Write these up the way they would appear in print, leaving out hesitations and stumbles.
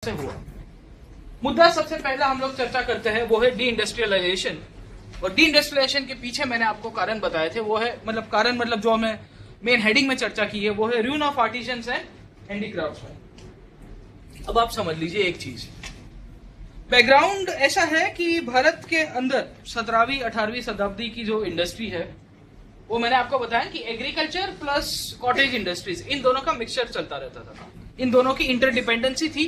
से हुआ। मुद्दा सबसे पहला हम लोग चर्चा करते हैं वो है डी इंडस्ट्रियलाइजेशन। और डी इंडस्ट्रियलाइजेशन के पीछे मैंने आपको कारण बताए थे, वो है मतलब जो हमें मेन हेडिंग में चर्चा की है वो है रूइन ऑफ आर्टिजन्स एंड हैंडीक्राफ्ट्समैन। अब आप समझ लीजिए एक चीज, बैकग्राउंड ऐसा है कि भारत के अंदर 17वीं 18वीं शताब्दी की जो इंडस्ट्री है वो मैंने आपको बताया कि एग्रीकल्चर प्लस कॉटेज इंडस्ट्रीज, इन दोनों का मिक्सचर चलता रहता था, इन दोनों की इंटरडिपेंडेंसी थी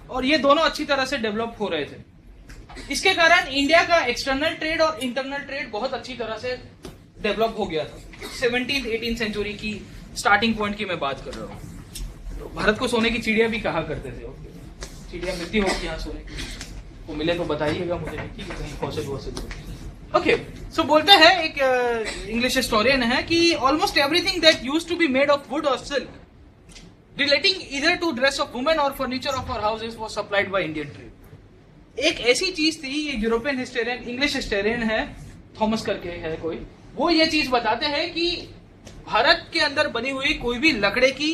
और ये दोनों अच्छी तरह से डेवलप हो रहे थे। इसके कारण इंडिया का एक्सटर्नल ट्रेड और इंटरनल ट्रेड बहुत अच्छी तरह से डेवलप हो गया था। 17th-18th सेंचुरी की स्टार्टिंग पॉइंट की मैं बात कर रहा हूँ। तो भारत को सोने की चिड़िया भी कहा करते थे। चिड़िया मिलती होगी यहाँ सोने की, वो मिले तो बताइएगा मुझे, ठीक है, कहीं फॉसिल। ओके, सो बोलता है एक इंग्लिश हिस्टोरियन है कि almost everything that used to be made of wood और silk relating either to dress of women or furniture of our houses was supplied by Indian trade। एक ऐसी चीज थी, ये यूरोपियन हिस्टोरियन, इंग्लिश हिस्टोरियन है, Thomas करके है कोई, वो ये चीज बताते हैं कि भारत के अंदर बनी हुई कोई भी लकड़े की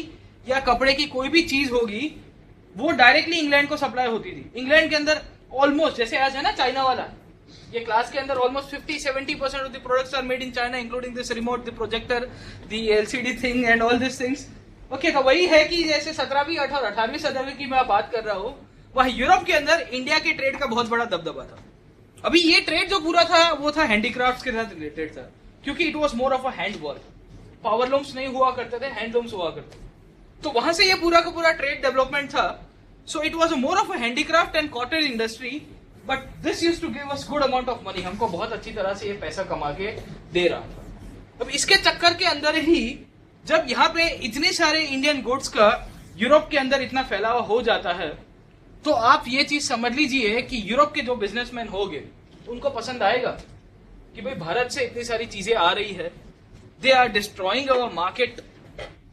या कपड़े की कोई भी चीज होगी वो डायरेक्टली इंग्लैंड को सप्लाई होती थी। इंग्लैंड के अंदर ऑलमोस्ट, जैसे आज है ना चाइना वाला, ये क्लास के अंदर almost 50-70% of the products are made in China, including this remote, the projector, the LCD thing and all this things. Okay, तो वही है कि जैसे 17वीं 18वीं शताब्दी की मैं बात कर रहा हूँ, वह यूरोप के अंदर इंडिया के ट्रेड का बहुत बड़ा दबदबा था। अभी ये ट्रेड जो पूरा था वो था हैंडीक्राफ्ट्स के साथ रिलेटेड था, क्योंकि it was more of a hand work. Powerlooms नहीं हुआ करते थे, हैंडलूम्स हुआ करते थे, तो वहां से ये पूरा का पूरा ट्रेड डेवलपमेंट था। So it was more of a handicraft and cottage industry, but this used to give us good amount of money. हमको बहुत अच्छी तरह से ये पैसा कमा के दे रहा था। अब इसके चक्कर के अंदर ही जब यहाँ पे इतने सारे इंडियन गुड्स का यूरोप के अंदर इतना फैलावा हो जाता है, तो आप ये चीज समझ लीजिए कि यूरोप के जो बिजनेसमैन होंगे उनको पसंद आएगा कि भाई भारत से इतनी सारी चीजें आ रही है, they are destroying our market.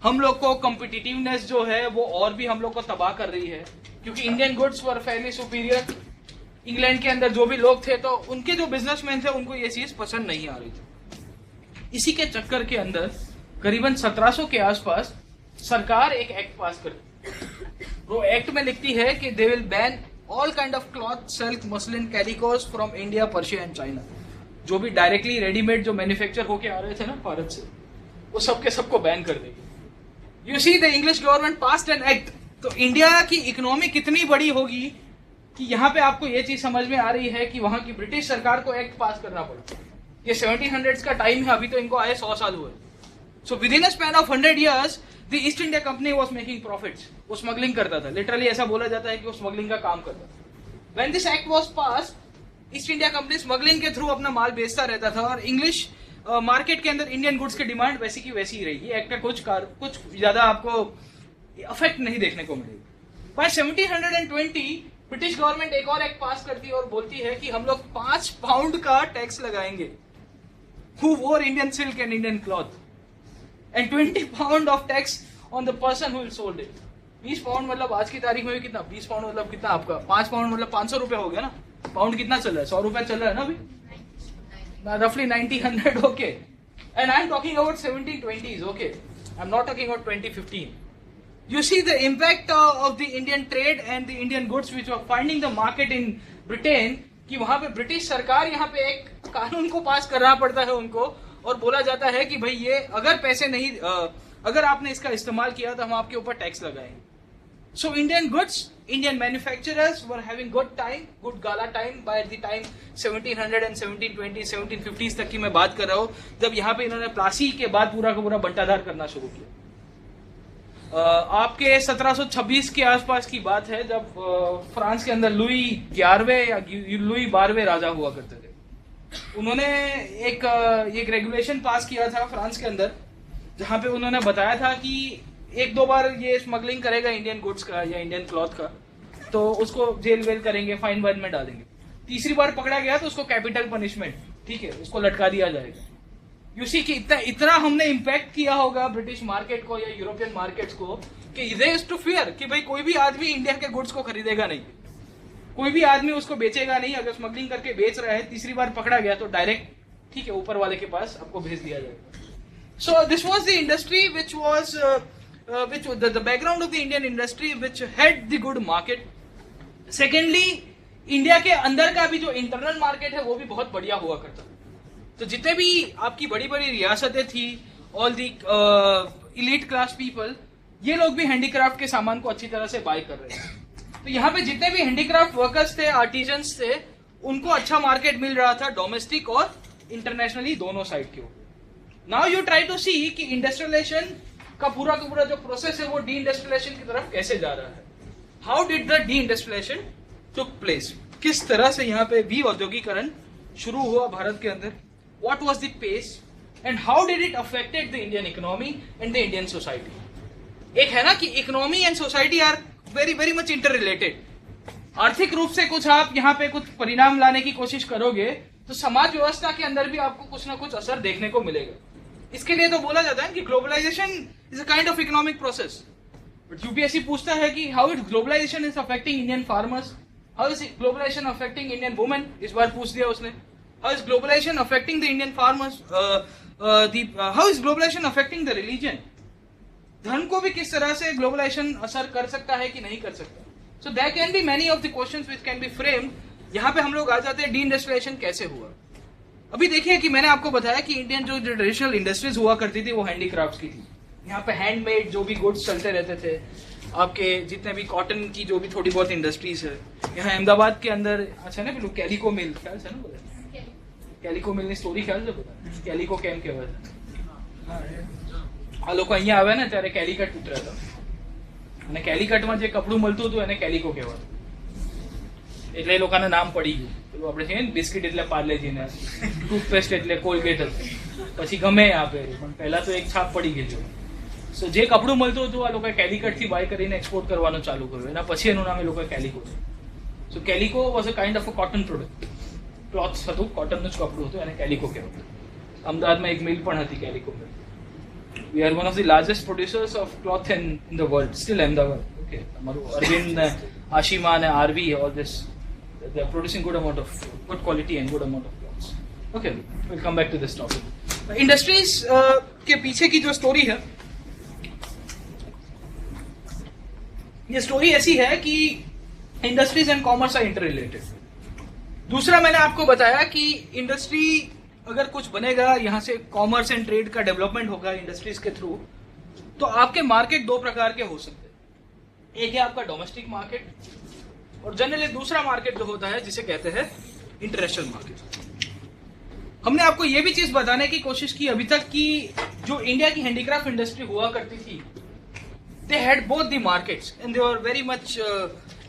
हम लोग को कॉम्पिटिटिवनेस जो है वो और भी हम लोग को तबाह कर रही है, क्योंकि Indian goods were Fairlie superior. England के अंदर जो भी लोग थे, तो उनके जो बिजनेसमैन थे उनको ये चीज पसंद नहीं आ रही थी। इसी के चक्कर के अंदर करीबन 1700 के आसपास सरकार एक एक्ट पास करती, वो एक्ट में लिखती है कि they will ban all kind of cloth, silk, muslin, calicos from India, Persia and China. जो भी डायरेक्टली रेडीमेड जो मैन्युफैक्चर होके आ रहे थे ना भारत से, वो सबके सबको बैन कर देगी। You see the English government passed an act. तो इंडिया की इकोनॉमी कितनी बड़ी होगी कि यहाँ पे आपको ये चीज समझ में आ रही है कि वहां की ब्रिटिश सरकार को एक्ट पास करना पड़ा। ये 1700s का टाइम है, अभी तो इनको आए 100 साल हुए। So within a span of 100 years, the East India Company was making profits. वो स्मगलिंग करता था, लिटरली ऐसा बोला जाता है कि वो स्मगलिंग का काम करता था। When this act was passed, east India company smuggling के थ्रू अपना माल बेचता रहता था और इंग्लिश मार्केट के अंदर इंडियन गुड्स की डिमांड वैसी की वैसी ही रहेगी। एक्ट का कुछ ज्यादा आपको इफेक्ट नहीं देखने को मिलेगा। बाय 1720 ब्रिटिश गवर्नमेंट एक और एक्ट पास करती है और बोलती है कि हम लोग 5 पाउंड का टैक्स लगाएंगे who wore Indian silk and Indian cloth, and 20 pound of tax on the person who sold it। 20 pound मतलब आज की तारीख में भी कितना, 20 पाउंड मतलब कितना आपका, 5 पाउंड मतलब 500 रुपए हो गया ना। पाउंड कितना चल रहा है, 100 रुपए चल रहा है ना अभी, रफली 90-100। Okay, and I am talking about 1720s। Okay, I am not talking about 2015। You see the impact of the Indian trade and the Indian goods which were finding the market in Britain, कि वहां पे British सरकार यहाँ पे एक कानून को पास करना पड़ता है उनको, और बोला जाता है कि भाई ये अगर पैसे नहीं, अगर आपने इसका इस्तेमाल किया तो हम आपके ऊपर टैक्स लगाएंगे। सो Indian goods, Indian manufacturers were having good time, good gala time by the time 1700 and 1720, 1750s तक की मैं बात कर रहा हूँ, जब यहाँ पे इन्होंने प्लासी के बाद पूरा का पूरा बंटाधार करना शुरू किया। आपके 1726 के आसपास की बात है, जब फ्रांस के अंदर लुई 11वें या लुई 12वें राजा हुआ करते थे। उन्होंने एक रेगुलेशन पास किया था फ्रांस के अंदर, जहां पे उन्होंने बताया था कि 1-2 बार ये स्मगलिंग करेगा इंडियन गुड्स का या इंडियन क्लॉथ का, तो उसको जेल वेल करेंगे, फाइन वाइन में डालेंगे। तीसरी बार पकड़ा गया तो उसको कैपिटल पनिशमेंट, ठीक है, उसको लटका दिया जाएगा। यू सी कि इतना हमने इम्पैक्ट किया होगा ब्रिटिश मार्केट को या यूरोपियन मार्केट्स को कि दे यूज्ड टू फियर कि भाई कोई भी आदमी इंडिया के गुड्स को खरीदेगा नहीं, कोई भी आदमी उसको बेचेगा नहीं। अगर स्मगलिंग करके बेच रहा है, तीसरी बार पकड़ा गया तो डायरेक्ट, ठीक है, ऊपर वाले के पास आपको भेज दिया जाएगा। So this was the industry which was the background of the Indian industry which had the good market, secondly India के अंदर का भी जो इंटरनल मार्केट है वो भी बहुत बढ़िया हुआ करता। तो जितने भी आपकी बड़ी बड़ी रियासतें थी, all the elite class people, ये लोग भी हैंडीक्राफ्ट के सामान को अच्छी तरह से बाय कर रहे हैं। तो यहाँ पे जितने भी हैंडीक्राफ्ट वर्कर्स थे, आर्टिजन्स थे, उनको अच्छा मार्केट मिल रहा था, डोमेस्टिक और इंटरनेशनली दोनों साइड के ऊपर। नाउ यू ट्राई टू सी कि इंडस्ट्रियलाइजेशन का पूरा जो प्रोसेस है वो डी इंडस्ट्रियलाइजेशन की तरफ कैसे जा रहा है। How did the deindustrialisation took place, किस तरह से यहाँ पे भी औद्योगिकरण शुरू हुआ भारत के अंदर, what was the pace and how did it affected the Indian economy and the Indian society. एक है ना कि economy and society are very very much interrelated. आर्थिक रूप से कुछ आप यहाँ पे कुछ परिणाम लाने की कोशिश करोगे तो समाज व्यवस्था के अंदर भी आपको कुछ ना कुछ असर देखने को मिलेगा। इसके लिए तो बोला जाता है कि globalisation is a kind of economic process. But UPSC पूछता है कि how it globalisation is affecting Indian farmers, how is globalisation affecting Indian women, इस बार पूछ दिया उसने। How is globalisation affecting the Indian farmers, how is globalisation affecting the religion, धर्म को भी किस तरह से ग्लोबलाइजेशन असर कर सकता है कि नहीं कर सकता। So there can be many of the questions which can be framed. यहाँ पे हम लोग आ जाते हैं डी इंडस्ट्रियलाइजेशन कैसे हुआ। अभी देखिए कि मैंने आपको बताया कि इंडियन जो ट्रेडिशनल इंडस्ट्रीज हुआ करती थी वो हैंडीक्राफ्ट्स की थी। यहाँ पे हैंडमेड जो भी गुड्स चलते रहते थे, आपके जितने भी कॉटन की जो भी थोड़ी बहुत इंडस्ट्रीज है यहाँ अहमदाबाद के अंदर। अच्छा ना पेલું कैलिको मिल ख्याल से ना बोले, कैलिको मिल ની સ્ટોરી ખ્યાલ છે બધા, કેલિકો કેમ કહેવાય આ લોકો અહીંયા આવે ને ત્યારે કેલિકટ ઉતર્યા હતા અને કેલિકટમાં જે કપડું મળતું હતું એને કેલિકો કહેવાતું, એટલે એ લોકોના નામ પડી ગયું। પેલું આપણે છે ને બિસ્કિટ એટલે પાર્લેજી ને ટૂથપેસ્ટ એટલે કોલગેટ હતું, પછી ગમે આપે પણ પહેલા તો એક છાપ પડી ગઈ। સો જે કપડું મળતું હતું આ લોકોએ કેલિકટથી બાય કરીને એક્સપોર્ટ કરવાનું ચાલુ કર્યું, એના પછી એનું નામ એ લોકોએ કેલિકો છે। So calico was a kind of a cotton product, clothes હતું, કોટનનું જ કપડું હતું, એને કેલિકો કહેવાતું। અમદાવાદમાં એક મિલ પણ હતી calico mill. We are one of the largest producers of cloth in the world, still Ahmedabad. Okay, અમારું અરવિંદ, આશીમા અને RV, all this, they are producing good amount of good quality and good amount of clothes. Okay, we'll come back to this topic. Industries के पीछे की जो story है, ये story ऐसी है कि industries and commerce are interrelated. दूसरा मैंने आपको बताया कि इंडस्ट्री अगर कुछ बनेगा, यहाँ से कॉमर्स एंड ट्रेड का डेवलपमेंट होगा इंडस्ट्रीज के थ्रू, तो आपके मार्केट दो प्रकार के हो सकते हैं। एक है आपका डोमेस्टिक मार्केट और जनरली दूसरा मार्केट जो होता है जिसे कहते हैं इंटरनेशनल मार्केट। हमने आपको यह भी चीज बताने की कोशिश की अभी तक कि जो इंडिया की हैंडीक्राफ्ट इंडस्ट्री हुआ करती थी, they had both the markets and they were very much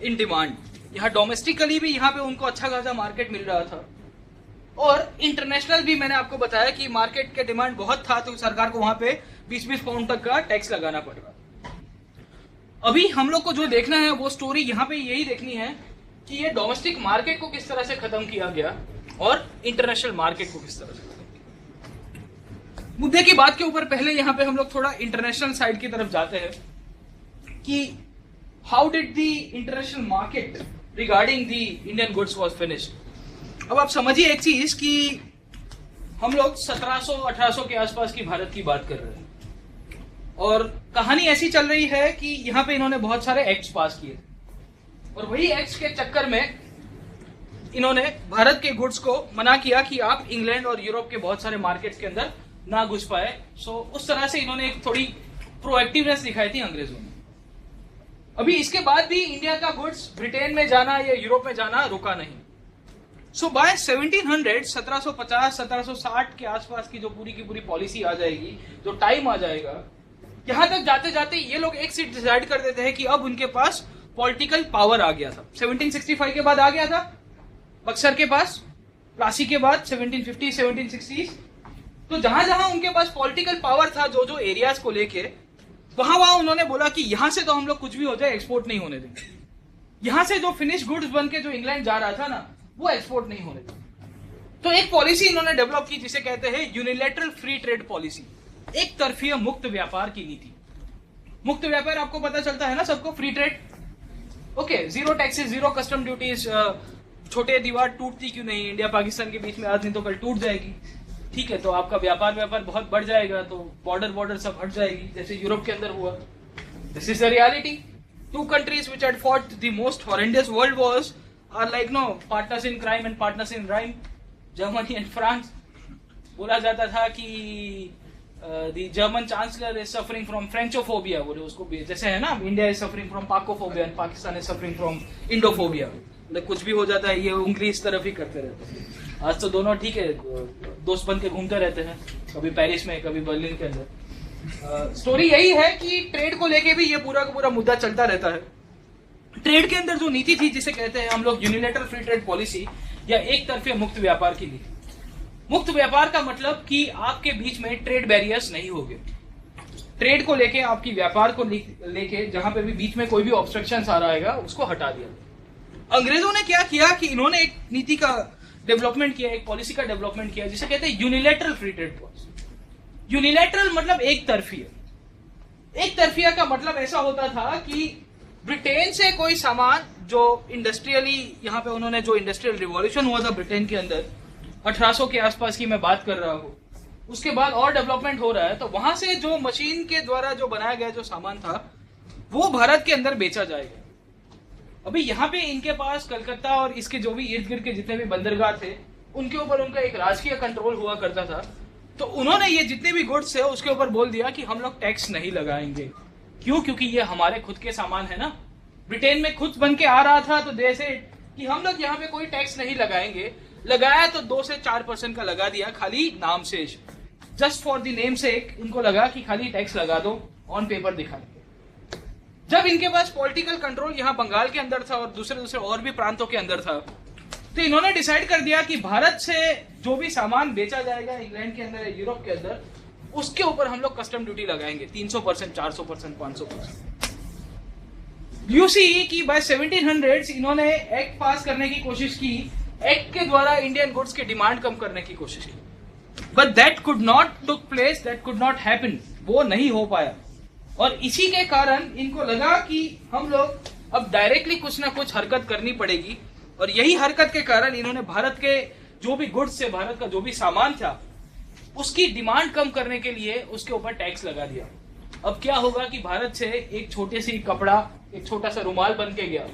in demand. यहाँ डोमेस्टिकली भी यहाँ पे उनको अच्छा खासा मार्केट मिल रहा था और इंटरनेशनल भी मैंने आपको बताया कि मार्केट के डिमांड बहुत था, तो सरकार को वहां पे 20-20 पाउंड तक का टैक्स लगाना पड़ रहा। अभी हम लोग को जो देखना है वो स्टोरी यहाँ पे यही देखनी है कि ये डोमेस्टिक मार्केट को किस तरह से खत्म किया गया और इंटरनेशनल मार्केट को किस तरह से खत्म किया। मुद्दे की बात के ऊपर पहले यहाँ पे हम लोग थोड़ा इंटरनेशनल साइड की तरफ जाते हैं कि how did the international market regarding the Indian goods was finished. अब आप समझिए एक चीज कि हम लोग 1700-1800 के आसपास की भारत की बात कर रहे हैं और कहानी ऐसी चल रही है कि यहाँ पे इन्होंने बहुत सारे एक्ट्स पास किए और वही एक्ट्स के चक्कर में इन्होंने भारत के गुड्स को मना किया कि आप इंग्लैंड और यूरोप के बहुत सारे मार्केट्स के अंदर ना घुस पाए। सो उस तरह से इन्होंने एक थोड़ी प्रोएक्टिवनेस दिखाई थी अंग्रेजों ने। अभी इसके बाद भी इंडिया का गुड्स ब्रिटेन में जाना या यूरोप में जाना रुका नहीं। सो बाय 1700 1750-1760 के आसपास की जो पूरी की पूरी पॉलिसी आ जाएगी, जो टाइम आ जाएगा, यहां तक जाते जाते ये लोग एक सीट डिसाइड कर देते हैं कि अब उनके पास पॉलिटिकल पावर आ गया था। 1765 के बाद आ गया था बक्सर के पास, प्लासी के बाद 1750 1760। तो जहां जहां उनके पास पॉलिटिकल पावर था, जो जो एरियाज को लेके, वहां वहां उन्होंने बोला कि यहां से तो हम लोग कुछ भी हो जाए एक्सपोर्ट नहीं होने देंगे। यहां से जो फिनिश गुड्स बन के जो इंग्लैंड जा रहा था ना, वो एक्सपोर्ट नहीं होने देंगे। तो एक पॉलिसी इन्होंने डेवलप की जिसे कहते हैं यूनिलैटरल फ्री ट्रेड पॉलिसी, एक तरफीय मुक्त व्यापार की नीति। मुक्त व्यापार आपको पता चलता है ना सबको, free trade. Okay, zero taxes, zero custom duties. छोटे दीवार टूटती क्यों नहीं, इंडिया पाकिस्तान के बीच में आज नहीं तो कल टूट जाएगी, ठीक है, तो आपका व्यापार बहुत बढ़ जाएगा, तो बॉर्डर सब हट जाएगी जैसे यूरोप के अंदर हुआ। This is the reality. Two countries which had fought the most horrendous world wars are like no partners in crime and partners in rhyme. Germany and France. बोला जाता था कि the German chancellor is suffering from Frenchophobia. बोले उसको जैसे है ना, India is suffering from Pacophobia and Pakistan is suffering from Indophobia. मतलब कुछ भी हो जाता है ये उंगली इस तरफ ही करते रहते हैं. आज तो दोनों ठीक है, दोस्त बन के घूमते रहते हैं, कभी पेरिस में कभी बर्लिन के अंदर. स्टोरी यही है कि ट्रेड को लेके भी ये पूरा का पूरा मुद्दा चलता रहता है. ट्रेड के अंदर जो नीति थी जिसे कहते हैं हम लोग यूनिलेटरल फ्री ट्रेड पॉलिसी या एक तरफे मुक्त व्यापार की नीति. मुक्त व्यापार का मतलब कि आपके बीच में ट्रेड बैरियर्स नहीं होंगे. ट्रेड को लेके आपकी व्यापार को लेके जहां पे भी बीच में कोई भी ऑब्स्ट्रक्शन आ रहा है उसको हटा दिया. अंग्रेजों ने क्या किया कि इन्होंने एक नीति का डेवलपमेंट किया, एक पॉलिसी का डेवलपमेंट किया जिसे कहते हैं unilateral free trade policy. Unilateral मतलब एक तरफिया. एक तरफिया का मतलब ऐसा होता था कि ब्रिटेन से कोई सामान जो इंडस्ट्रियली यहाँ पे उन्होंने जो इंडस्ट्रियल रिवॉल्यूशन हुआ था ब्रिटेन के अंदर 1800 के आसपास की मैं बात कर रहा हूँ, उसके बाद और डेवलपमेंट हो रहा है, तो वहां से जो मशीन के द्वारा जो बनाया गया जो सामान था वो भारत के अंदर बेचा जाएगा. अभी यहाँ पे इनके पास कलकत्ता और इसके जो भी इर्द गिर्द के जितने भी बंदरगाह थे उनके ऊपर उनका एक राजकीय कंट्रोल हुआ करता था. तो उन्होंने ये जितने भी गुड्स है उसके ऊपर बोल दिया कि हम लोग टैक्स नहीं लगाएंगे. क्यों? क्योंकि ये हमारे खुद के सामान है ना. ब्रिटेन में खुद बन के आ रहा था तो जैसे कि हम लोग यहाँ पे कोई टैक्स नहीं लगाएंगे. लगाया तो 2 से 4% का लगा दिया खाली नाम से, जस्ट फॉर द नेम से. इनको लगा कि खाली टैक्स लगा दो, ऑन पेपर दिखाएंगे. जब इनके पास पॉलिटिकल कंट्रोल यहाँ बंगाल के अंदर था और दूसरे और भी प्रांतों के अंदर था, तो इन्होंने डिसाइड कर दिया कि भारत से जो भी सामान बेचा जाएगा इंग्लैंड के अंदर या यूरोप के अंदर उसके ऊपर हम लोग कस्टम ड्यूटी लगाएंगे 300%, 400%, 500%. यू सी कि बाय 1700s इन्होंने एक्ट पास करने की कोशिश की. एक्ट के द्वारा इंडियन गुड्स की डिमांड कम करने की कोशिश की. But that could not took place, that could not happen. वो नहीं हो पाया. और इसी के कारण इनको लगा कि हम लोग अब डायरेक्टली कुछ ना कुछ हरकत करनी पड़ेगी. और यही हरकत के कारण इन्होंने भारत के जो भी गुड्स से, भारत का जो भी सामान था उसकी डिमांड कम करने के लिए उसके ऊपर टैक्स लगा दिया. अब क्या होगा कि भारत से एक छोटे सी कपड़ा, एक छोटा सा रुमाल बन के गया,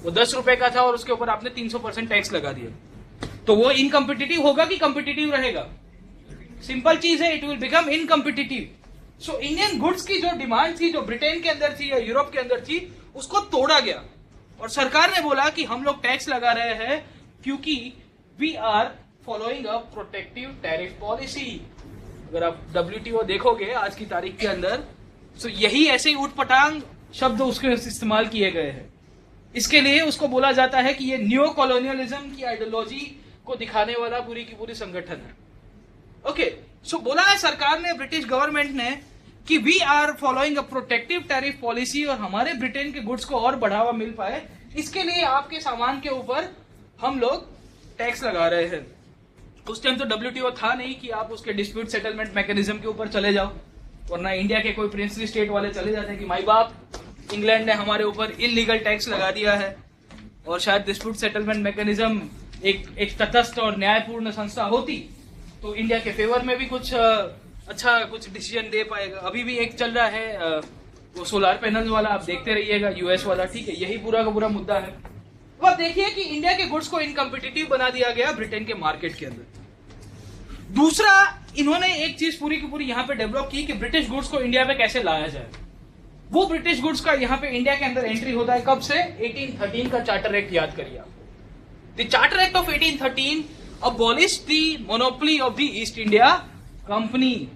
वो 10 रुपए का था और उसके ऊपर आपने 300% टैक्स लगा दिया. तो वो इनकम्पिटिटिव होगा कि कम्पिटिटिव रहेगा? सिंपल चीज है, it will become incompetitive. So Indian goods की जो डिमांड थी, जो ब्रिटेन के अंदर थी या यूरोप के अंदर थी, उसको तोड़ा गया. और सरकार ने बोला कि हम लोग टैक्स लगा रहे हैं क्योंकि we are following a protective tariff policy. अगर आप WTO देखोगे आज की तारीख के अंदर, तो यही ऐसे ही उठपटांग शब्द उसके इस्तेमाल किए गए हैं. इसके लिए उसको बोला जाता है कि ये न्यू कॉलोनियलिज्म की आइडियोलॉजी को दिखाने वाला पूरी की पूरी संगठन है. ओके, सो बोला है सरकार ने, ब्रिटिश गवर्नमेंट ने, कि we are following a protective tariff policy और हमारे ब्रिटेन के गुड्स को और बढ़ावा मिल पाए इसके लिए आपके सामान के ऊपर हम लोग टैक्स लगा रहे हैं. उस टाइम तो WTO था नहीं कि आप उसके डिस्प्यूट सेटलमेंट मैकेनिज्म के ऊपर चले जाओ, वरना इंडिया के कोई प्रिंसली स्टेट वाले चले जाते हैं कि माई बाप, इंग्लैंड ने हमारे ऊपर इलीगल टैक्स लगा दिया है. और शायद डिस्प्यूट सेटलमेंट मैकेनिज्म एक तटस्थ और न्यायपूर्ण संस्था होती तो इंडिया के फेवर में भी कुछ अच्छा कुछ डिसीजन दे पाएगा. अभी भी एक चल रहा है वो सोलार पैनल वाला, आप देखते रहिएगा, US वाला. ठीक है, यही पूरा का पूरा मुद्दा है. अब देखिए कि इंडिया के गुड्स को इनकम्पिटिटिव बना दिया गया ब्रिटेन के मार्केट के अंदर. दूसरा, इन्होंने एक चीज पूरी की पूरी यहाँ पे डेवलप की कि ब्रिटिश गुड्स को इंडिया पे कैसे लाया जाए. वो ब्रिटिश गुड्स का यहाँ पे इंडिया के अंदर एंट्री होता है कब से? 1813 का चार्टर एक्ट याद करिए आप. The charter act of 1813 abolish the monopoly of the east India company.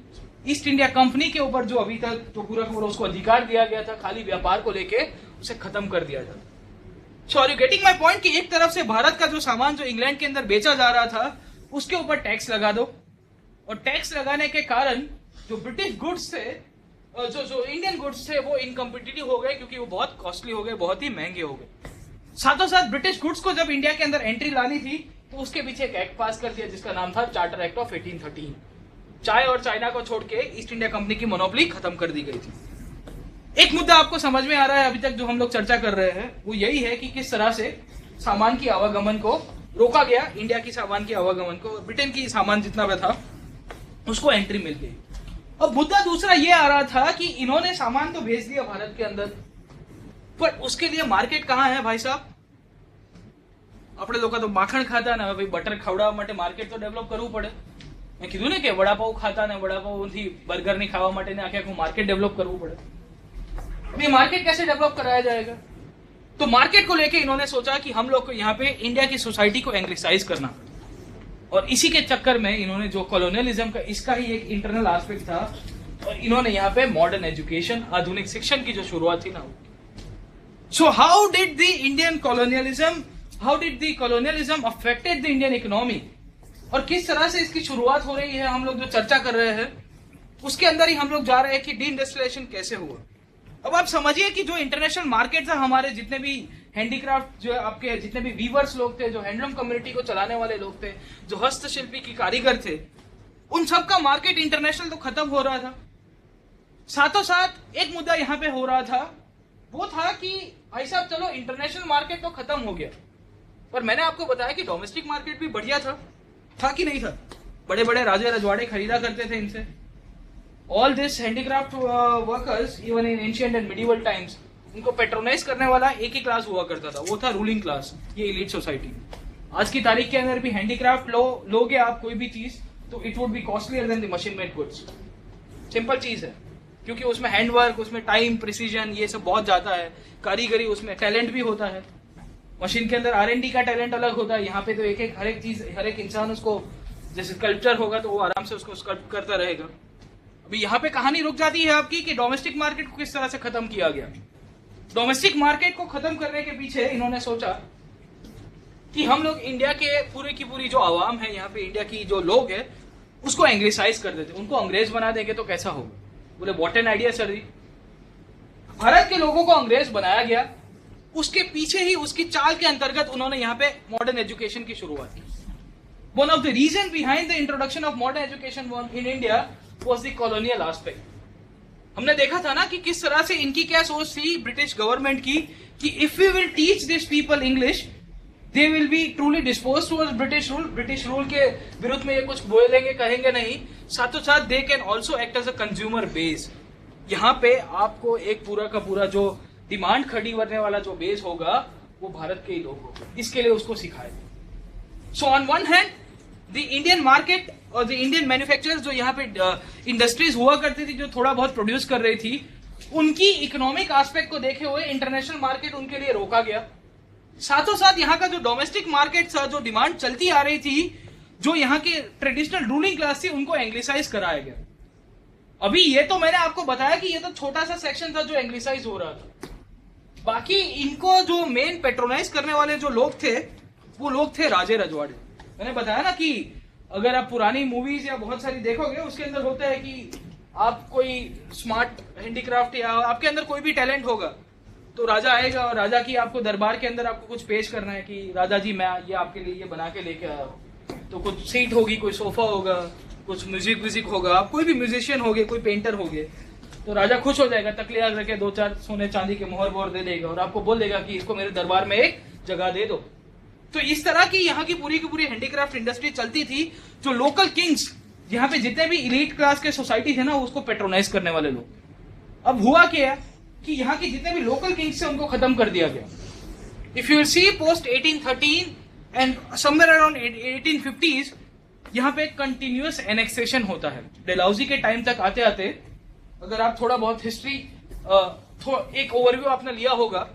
East India company के ऊपर जो अभी तक जो पूरा पूरा उसको अधिकार दिया गया था खाली व्यापार को लेके, उसे खत्म कर दिया जाता. So are you getting my point कि एक तरफ से भारत का जो सामान जो इंग्लैंड के अंदर बेचा जा रहा था उसके ऊपर टैक्स लगा दो, और टैक्स लगाने के कारण जो ब्रिटिश गुड्स थे, जो इंडियन गुड्स थे, वो इनकम्पिटिटिव हो गए क्योंकि वो बहुत कॉस्टली हो गए, बहुत ही महंगे हो गए. साथों साथ ब्रिटिश गुड्स को जब इंडिया के अंदर एंट्री लानी थी तो उसके पीछे एक एक्ट पास कर दिया जिसका नाम था चार्टर एक्ट ऑफ 1813. चाय और चाइना को छोड़ के ईस्ट इंडिया कंपनी की मोनोपोली खत्म कर दी गई थी. एक मुद्दा आपको समझ में आ रहा है अभी तक जो हम लोग चर्चा कर रहे हैं, वो यही है कि किस तरह से सामान की आवागमन को रोका गया, इंडिया की सामान की आवागमन को, ब्रिटेन की सामान जितना भी था उसको एंट्री मिल गई. अब मुद्दा दूसरा ये आ रहा था कि इन्होंने सामान तो भेज दिया भारत के अंदर, पर उसके लिए मार्केट कहाँ है भाई साहब? આપણે લોકો તો માખણ ખાતા ને ભાઈ બટર ખવડાવવા માટે માર્કેટ તો ડેવલપ કરવું પડે. મેં કીધું ને કે વડાપાઉં ખાતા ને વડાપાઉંથી બર્ગર ની ખાવા માટે ને આખે માર્કેટ डेवलप કરવું પડે. ये मार्केट कैसे डेवलप कराया जाएगा? तो मार्केट को लेके इन्होंने सोचा कि हम लोग को यहाँ पे इंडिया की सोसाइटी को एंग्लिसाइज करना, और इसी के चक्कर में इन्होंने जो कॉलोनियलिज्म का इसका ही एक इंटरनल एस्पेक्ट था, और इन्होंने यहाँ पे मॉडर्न एजुकेशन, आधुनिक शिक्षण की जो शुरुआत थी ना. So how did the Indian colonialism, how did the colonialism affected the Indian economy, और किस तरह से इसकी शुरुआत हो रही है, हम लोग जो चर्चा कर रहे हैं उसके अंदर ही हम लोग जा रहे हैं कि डी इंडस्ट्रियलाइजेशन कैसे हुआ. अब आप समझिए कि जो इंटरनेशनल मार्केट था, हमारे जितने भी हैंडीक्राफ्ट, जो आपके जितने भी वीवर्स लोग थे, जो हैंडलूम कम्युनिटी को चलाने वाले लोग थे, जो हस्तशिल्पी की कारीगर थे, उन सब का मार्केट इंटरनेशनल तो खत्म हो रहा था. साथों साथ एक मुद्दा यहाँ पे हो रहा था, वो था कि भाई साहब चलो इंटरनेशनल मार्केट तो खत्म हो गया, पर मैंने आपको बताया कि डोमेस्टिक मार्केट भी बढ़िया था कि नहीं था? बड़े बड़े राजे रजवाड़े खरीदा करते थे इनसे. All this handicraft workers even in ancient and medieval times, उनको पेट्रोनाइज करने वाला एक ही क्लास हुआ करता था, वो था रूलिंग क्लास, ये एलीट सोसाइटी. आज की तारीख के अंदर भी हैंडीक्राफ्ट लोगे आप कोई भी चीज, तो it would be costlier then the machine made goods. Simple चीज है, क्योंकि उसमें हैंडवर्क, उसमें टाइम, प्रिसीजन, ये सब बहुत जाता है. कारीगरी, उसमें टैलेंट भी होता है. मशीन के अंदर R&D का टैलेंट अलग होता है. यहाँ पे तो एक हर एक चीज, हर एक इंसान उसको, जैसे स्कल्पचर होगा तो वो आराम से उसको स्कल्प करता रहेगा. अभी यहाँ पे कहानी रुक जाती है आपकी कि डोमेस्टिक मार्केट को किस तरह से खत्म किया गया. डोमेस्टिक मार्केट को खत्म करने के पीछे इन्होंने सोचा कि हम लोग इंडिया के पूरे की पूरी जो आवाम है, यहाँ पे इंडिया की जो लोग है, उसको एंग्लिसाइज कर देते, उनको अंग्रेज बना देंगे तो कैसा होगा. बोले what an idea sir. Bharat के लोगों को अंग्रेज बनाया गया, उसके पीछे ही उसकी चाल के अंतर्गत उन्होंने यहाँ पे मॉडर्न एजुकेशन की शुरुआत की. One of the reason behind the introduction of modern education in India was the colonial aspect. हमने देखा था ना कि किस तरह से इनकी क्या सोच थी ब्रिटिश गवर्नमेंट की कि if we will teach this people English, they will be truly dispose towards British rule. British rule के विरुद्ध में ये कुछ बोलेंगे, कहेंगे नहीं. साथों साथ they can also act as a consumer base. यहाँ पे आपको एक पूरा का पूरा जो डिमांड खड़ी करने वाला जो बेस होगा, वो भारत के ही लोग होगा. इसके लिए उसको सिखाए. So on one hand the Indian market और द इंडियन मैन्युफैक्चरर्स, जो यहाँ पे इंडस्ट्रीज हुआ करती थी, जो थोड़ा बहुत प्रोड्यूस कर रही थी, उनकी इकोनॉमिक एस्पेक्ट को देखे हुए इंटरनेशनल मार्केट उनके लिए रोका गया. साथों साथ यहाँ का जो डोमेस्टिक मार्केट था, जो डिमांड चलती आ रही थी, जो यहाँ के ट्रेडिशनल रूलिंग क्लास थी, उनको एंग्लिसाइज कराया गया. अभी ये तो मैंने आपको बताया कि ये तो छोटा सा सेक्शन था जो एंग्लिसाइज हो रहा था. बाकी इनको जो मेन पेट्रोनाइज करने वाले जो लोग थे, वो लोग थे राजे रजवाड़े. मैंने बताया ना कि अगर आप पुरानी मूवीज या बहुत सारी देखोगे, उसके अंदर होता है कि आप कोई स्मार्ट हैंडीक्राफ्ट या आपके अंदर कोई भी टैलेंट होगा, तो राजा आएगा और राजा की आपको दरबार के अंदर आपको कुछ पेश करना है कि राजा जी मैं ये आपके लिए ये बना के लेके आया हूं. तो कुछ सीट होगी, कोई सोफा होगा, कुछ म्यूजिक होगा, आप कोई भी म्यूजिशियन होगे, कोई पेंटर होगे, तो राजा खुश हो जाएगा, तकलिया रखे 2-4 सोने चांदी के मोहर वोहर दे देगा और आपको बोल देगा कि इसको मेरे दरबार में एक जगह दे दो. तो इस तरह की यहाँ की पूरी हैंडीक्राफ्ट इंडस्ट्री चलती थी. जो लोकल किंग्स, यहाँ पे जितने भी इलीट क्लास के सोसाइटी थे ना, उसको पेट्रोनाइज करने वाले लोग. अब हुआ क्या कि यहाँ के जितने भी लोकल किंग्स थे, उनको खत्म कर दिया गया. If you see post 1813 and somewhere around 1850s, यहाँ पे कंटिन्यूअस एनेक्सेशन होता है. डेलहाउसी के टाइम तक आते आते, अगर आप थोड़ा बहुत हिस्ट्री एक ओवरव्यू आपने लिया होगा,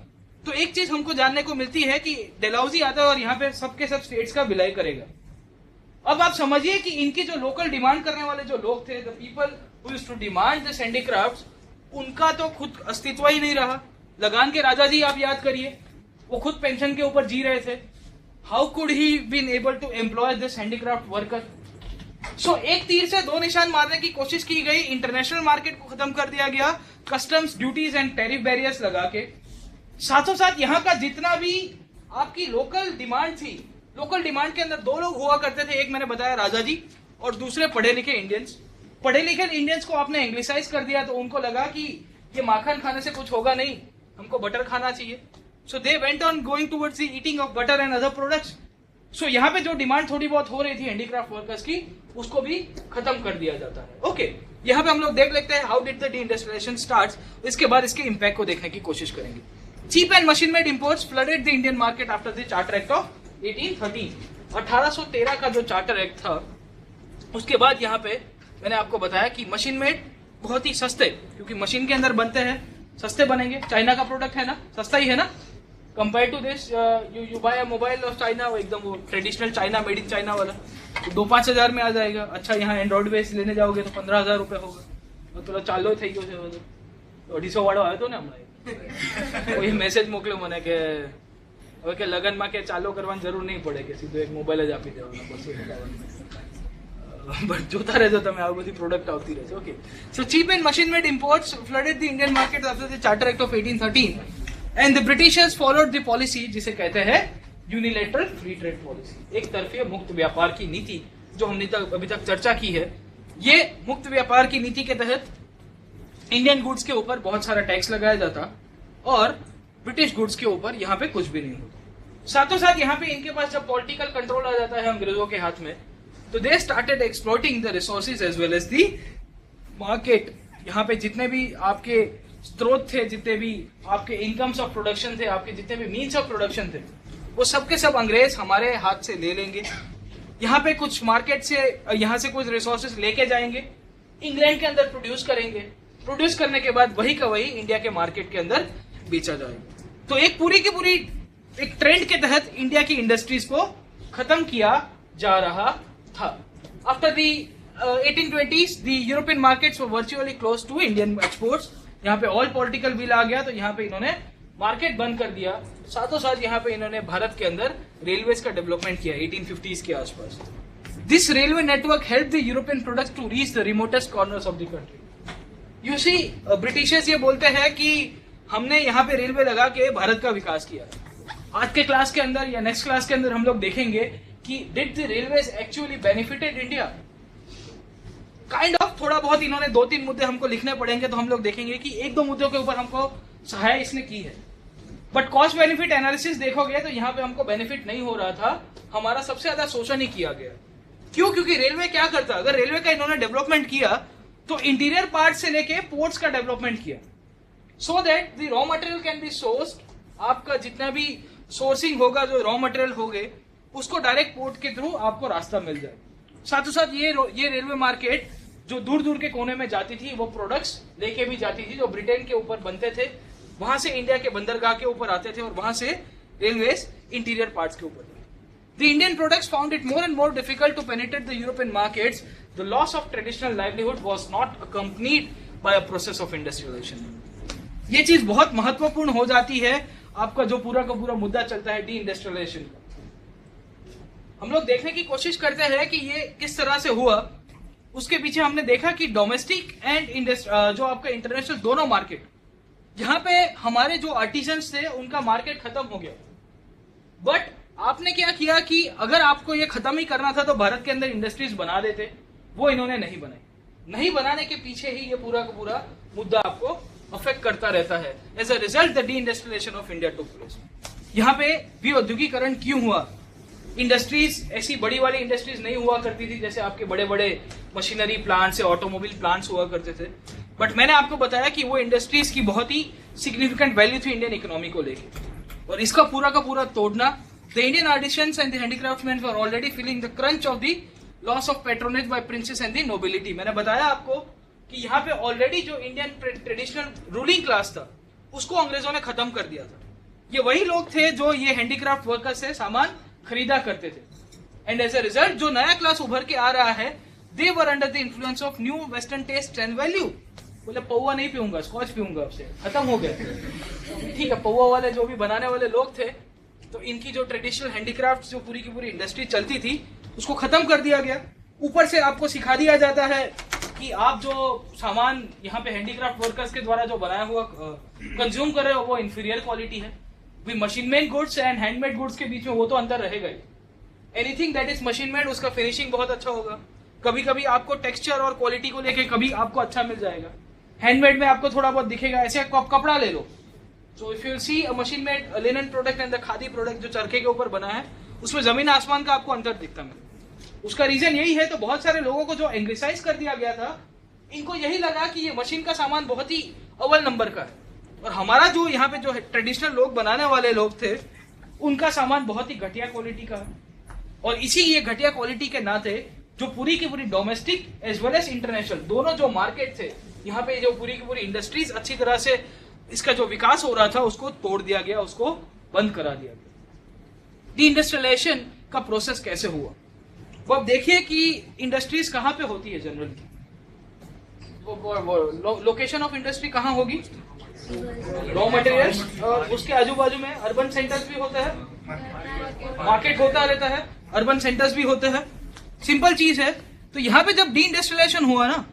तो एक चीज हमको जानने को मिलती है कि डेलहाउसी आता है और यहाँ पे सबके सब स्टेट्स का विलय करेगा. अब आप समझिए कि इनकी जो लोकल डिमांड करने वाले जो लोग थे, the people who used to demand this handicrafts, उनका तो खुद अस्तित्व ही नहीं रहा. लगान के राजा जी आप याद करिए, वो खुद पेंशन के ऊपर जी रहे थे. How could he been able to employ this handicraft worker. So एक तीर से दो निशान मारने की कोशिश की गई. इंटरनेशनल मार्केट को खत्म कर दिया गया, customs, duties and tariff barriers लगा के. साथों साथ यहाँ का जितना भी आपकी लोकल डिमांड थी, लोकल डिमांड के अंदर 2 लोग हुआ करते थे. एक मैंने बताया राजा जी, और दूसरे पढ़े लिखे इंडियंस. पढ़े लिखे इंडियंस को आपने एंग्लिसाइज कर दिया, तो उनको लगा कि ये माखन खाने से कुछ होगा नहीं, हमको बटर खाना चाहिए. So they went on going towards the eating of butter and other products. So यहाँ पे जो डिमांड थोड़ी बहुत हो रही थी हैंडीक्राफ्ट वर्कर्स की, उसको भी खत्म कर दिया जाता है. ओके, यहाँ पे हम लोग देख लेते हैं how did the deindustrialisation start. इसके बाद इसके इंपैक्ट को देखने की कोशिश करेंगे. Cheap and machine made imports flooded the Indian market after the charter act of 1813। 1813 का जो चार्टर एक्ट था, उसके बाद यहाँ पे मैंने आपको बताया कि मशीन मेड बहुत ही सस्ते, क्योंकि मशीन के अंदर बनते हैं, सस्ते बनेंगे। चाइना का प्रोडक्ट है ना, सस्ता ही है ना, compare to this you buy a mobile of China, वो एकदम वो traditional China, made in China वाला 2-5 हजार में आ जाएगा। अच्छा, यहाँ एंड्रॉइड बेस लेने जाओगे तो 15,000 रुपये होगा। तो चालो થઈ ગયો છે બધું, 250 વાળો આવ્યો હતો ને હમણાં, કોઈ મેસેજ મોકલ્યો મને કે હવે કે લગનમાં કે ચાલો કરવાની જરૂર નહીં પડે, કે સીધો એક મોબાઈલ જ આપી દેવાનો, બટ જોતા રહેજો તમે, આ બધી પ્રોડક્ટ આવતી રહેશે. Okay, so cheap and machine made imports flooded the Indian market after the Charter Act of 1813 and the Britishers followed the policy जिसे कहते हैं यूनिलेटरल फ्री ट्रेड पॉलिसी, एक तरफीय मुक्त व्यापार की नीति, जो हमने अभी तक चर्चा की है. ये मुक्त व्यापार की नीति के तहत इंडियन गुड्स के ऊपर बहुत सारा टैक्स लगाया जाता और ब्रिटिश गुड्स के ऊपर यहाँ पे कुछ भी नहीं होता. साथों साथ यहाँ पे इनके पास जब पॉलिटिकल कंट्रोल आ जाता है अंग्रेजों के हाथ में, तो they started exploiting the resources as well as the market. यहाँ पे जितने भी आपके स्रोत थे, जितने भी आपके इनकम्स ऑफ प्रोडक्शन थे, आपके जितने भी मीन्स ऑफ प्रोडक्शन थे, वो सब के सब अंग्रेज हमारे हाथ से ले लेंगे. यहाँ पे कुछ मार्केट से, यहाँ से कुछ रिसोर्सेज लेके जाएंगे, इंग्लैंड के अंदर प्रोड्यूस करेंगे, प्रोड्यूस करने के बाद वही का वही इंडिया के मार्केट के अंदर बेचा जाएगा. तो एक पूरी की पूरी एक ट्रेंड के तहत इंडिया की इंडस्ट्रीज को खत्म किया जा रहा था. After the 1820s the European markets were virtually close to Indian exports. यहाँ पे ऑल पॉलिटिकल बिल आ गया, तो यहाँ पे इन्होंने मार्केट बंद कर दिया. साथों साथ यहाँ पे इन्होंने भारत के अंदर रेलवेज का डेवलपमेंट किया 1850s के आसपास. This railway network help the European products to reach the remotest corners of the country. You see, Britishers ये बोलते हैं कि हमने यहाँ पे रेलवे लगा के भारत का विकास किया. आज के क्लास के अंदर या नेक्स्ट क्लास के अंदर हम लोग देखेंगे कि did the railways actually benefited India. Kind of थोड़ा बहुत इन्होंने 2-3 मुद्दे हमको लिखने पड़ेंगे, तो हम लोग देखेंगे कि 1-2 मुद्दों के ऊपर हमको सहाय इसने की है. बट कॉस्ट बेनिफिट एनालिसिस देखोगे तो यहाँ पे हमको बेनिफिट नहीं हो रहा था, हमारा सबसे ज्यादा शोषण ही किया गया. क्यों? क्योंकि रेलवे क्या करता, अगर रेलवे का इन्होंने डेवलपमेंट किया तो इंटीरियर पार्ट से लेके पोर्ट्स का डेवलपमेंट किया, so that the raw material can be sourced. आपका जितना भी सोर्सिंग होगा, जो रॉ मटेरियल होगे, उसको डायरेक्ट पोर्ट के थ्रू आपको रास्ता मिल जाए. साथों साथ ये रेलवे मार्केट जो दूर दूर के कोने में जाती थी, वो प्रोडक्ट्स लेके भी जाती थी जो ब्रिटेन के ऊपर बनते थे, वहां से इंडिया के बंदरगाह के ऊपर आते थे और वहां से रेलवेज इंटीरियर पार्ट्स के ऊपर. The Indian products found it more and more difficult to penetrate the European markets. The loss of traditional livelihood was not accompanied by a process of industrialisation. ये चीज बहुत महत्वपूर्ण हो जाती है. आपका जो पूरा का पूरा मुद्दा चलता है डी इंडस्ट्रियलाइजेशन का, हम लोग देखने की कोशिश करते हैं कि ये किस तरह से हुआ. उसके पीछे हमने देखा कि डोमेस्टिक एंड जो आपका इंटरनेशनल दोनों मार्केट, यहाँ पे हमारे जो आर्टिजन्स थे उनका मार्केट खत्म हो गया. बट आपने क्या किया कि अगर आपको ये खत्म ही करना था तो भारत के अंदर इंडस्ट्रीज बना देते. वो इन्होंने नहीं बनाई. नहीं बनाने के पीछे ही ये पूरा का पूरा मुद्दा आपको अफेक्ट करता रहता है. As a result the deindustrialisation of India took place. यहाँ पे भी औद्योगिकरण क्यों हुआ? इंडस्ट्रीज ऐसी बड़ी वाली इंडस्ट्रीज नहीं हुआ करती थी जैसे आपके बड़े बड़े मशीनरी प्लांट्स या ऑटोमोबाइल प्लांट्स हुआ करते थे. बट मैंने आपको बताया कि वो इंडस्ट्रीज की बहुत ही सिग्निफिकेंट वैल्यू थी इंडियन इकोनॉमी को लेके, और इसका पूरा का पूरा तोड़ना. The Indian artisans and the handicraftsmen were already feeling the crunch of the loss of patronage by princes and the nobility. मैंने बताया आपको कि यहाँ पे ऑलरेडी जो इंडियन ट्रेडिशनल रूलिंग क्लास था उसको अंग्रेजों ने खत्म कर दिया था. ये वही लोग थे जो ये हैंडीक्राफ्ट वर्कर्स से सामान खरीदा करते थे. एंड एज अ रिजल्ट जो नया क्लास उभर के आ रहा है, they were under the influence of new western taste and value. बोले पौवा नहीं पीऊंगा, स्कॉच पीऊंगा, अब से खत्म हो गया. ठीक है, पौवा वाले जो भी बनाने वाले लोग थे, तो इनकी जो ट्रेडिशनल हैंडीक्राफ्ट जो पूरी की पूरी इंडस्ट्री चलती थी उसको खत्म कर दिया गया. ऊपर से आपको सिखा दिया जाता है कि आप जो सामान यहाँ पे हैंडीक्राफ्ट वर्कर्स के द्वारा जो बनाया हुआ कंज्यूम कर रहे हो वो इंफीरियर क्वालिटी है. Machine made goods and handmade goods के बीच में वो तो अंतर रहेगा ही. Anything that is machine made उसका फिनिशिंग बहुत अच्छा होगा. कभी कभी आपको टेक्सचर और क्वालिटी को लेके कभी आपको अच्छा मिल जाएगा. हैंडमेड में आपको थोड़ा बहुत दिखेगा. ऐसे कपड़ा ले लो, so if you see a machine made linen product and the khadi product जो चरखे के ऊपर बना है, उसमें जमीन आसमान का आपको अंतर दिखता है. उसका रीजन यही है. तो बहुत सारे लोगों को जो एंग्लिसाइज कर दिया गया था, इनको यही लगा कि ये मशीन का सामान बहुत ही अव्वल नंबर का है और हमारा जो यहाँ पे जो ट्रेडिशनल लोग बनाने वाले लोग थे, उनका सामान बहुत ही घटिया क्वालिटी का है। और इसी ये घटिया क्वालिटी के नाते जो पूरी की पूरी domestic as well as international दोनों जो मार्केट थे, यहाँ पे जो पूरी की पूरी इंडस्ट्रीज अच्छी तरह से इसका जो विकास हो रहा था उसको तोड़ दिया गया, उसको बंद करा दिया गया। डी इंडस्ट्रियलाइजेशन का प्रोसेस कैसे हुआ, वो अब देखिए कि इंडस्ट्रीज कहाँ पे होती है जनरली। लोकेशन ऑफ इंडस्ट्री कहाँ होगी? रॉ मटेरियल्स, और उसके आजू बाजू में अर्बन सेंटर्स भी होते हैं, मार्केट होता रहता है, अर्बन सेंटर्स भी होते हैं। सिंपल चीज है। तो यहाँ पे जब डी इंडस्ट्रियलाइजेशन हुआ ना,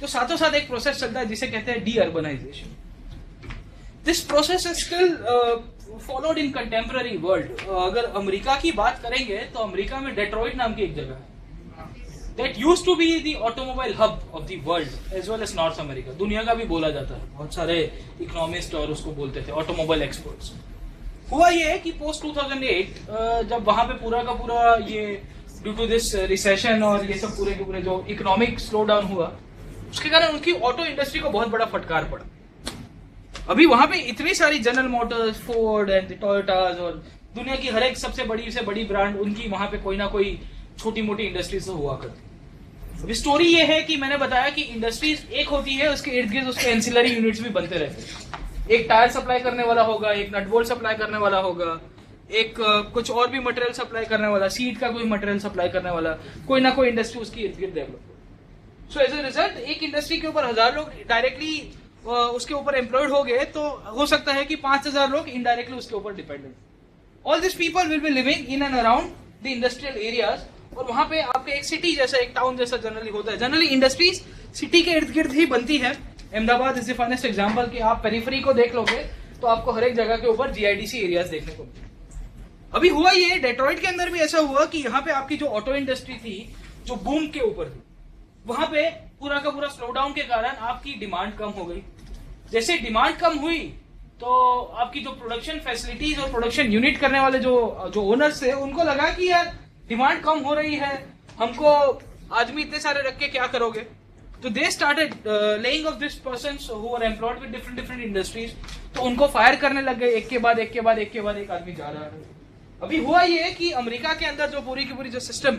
तो साथों साथ एक प्रोसेस चलता है जिसे कहते हैं deurbanisation. This process is still followed in contemporary world. अगर अमेरिका की बात करेंगे तो अमेरिका में डेट्रॉइट नाम की एक जगह है, that used to be the automobile hub of the world as well as North America. दुनिया का भी बोला जाता है, बहुत सारे इकोनॉमिस्ट और उसको बोलते थे ऑटोमोबाइल एक्सपर्ट्स। हुआ ये कि पोस्ट 2008 जब वहां पे पूरा का पूरा ये ड्यू टू दिस रिसेशन और ये सब पूरे के पूरे जो इकोनॉमिक स्लो डाउन हुआ, उसके कारण उनकी ऑटो इंडस्ट्री को बहुत बड़ा फटकार पड़ा। अभी वहां पे इतनी सारी जनरल मोटर्स, फोर्ड एंड टोयोटास और दुनिया की हर एक सबसे बड़ी से बड़ी ब्रांड, उनकी वहां पे कोई ना कोई छोटी मोटी इंडस्ट्रीज तो हुआ करती। अभी स्टोरी ये है कि मैंने बताया कि इंडस्ट्रीज एक होती है, उसके इर्द गिर्द उसके एंसिलरी यूनिट्स भी बनते रहते हैं। एक टायर सप्लाई करने वाला होगा, एक नट बोल्ट सप्लाई करने वाला होगा, एक कुछ और भी मटेरियल सप्लाई करने वाला, सीट का कोई मटेरियल सप्लाई करने वाला, कोई ना कोई इंडस्ट्री उसकी इर्द गिर्द डेवलप हो। सो एज ए रिजल्ट एक इंडस्ट्री के ऊपर 1000 लोग डायरेक्टली उसके ऊपर एम्प्लॉयड हो गए, तो हो सकता है कि 5000 लोग इनडायरेक्टली उसके ऊपर dependent. All this people will be living in and around the industrial areas. और वहां पे आपके एक सिटी जैसा, एक टाउन जैसा जनरली होता है। जनरली इंडस्ट्रीज सिटी के इर्द गिर्द ही बनती है। Ahmedabad is the finest example कि आप पेरिफेरी को देख लोगे तो आपको हर एक जगह के ऊपर जीआईडीसी एरियाज देखने को मिलेंगे। अभी हुआ ये, डेट्रॉइट के अंदर भी ऐसा हुआ कि यहाँ पे आपकी जो ऑटो इंडस्ट्री थी, जो बूम के ऊपर थी, वहां पे पूरा का पूरा स्लो डाउन के कारण आपकी डिमांड कम हो गई। जैसे डिमांड कम हुई तो आपकी जो प्रोडक्शन फैसिलिटीज और प्रोडक्शन यूनिट करने वाले जो ओनर्स थे, उनको लगा कि यार डिमांड कम हो रही है, हमको आदमी इतने सारे रख के क्या करोगे। तो they started laying off this persons who are employed with different industries. तो उनको फायर करने लग गए, एक के बाद एक आदमी जा रहा है। अभी हुआ ये कि अमेरिका के अंदर जो पूरी की पूरी जो सिस्टम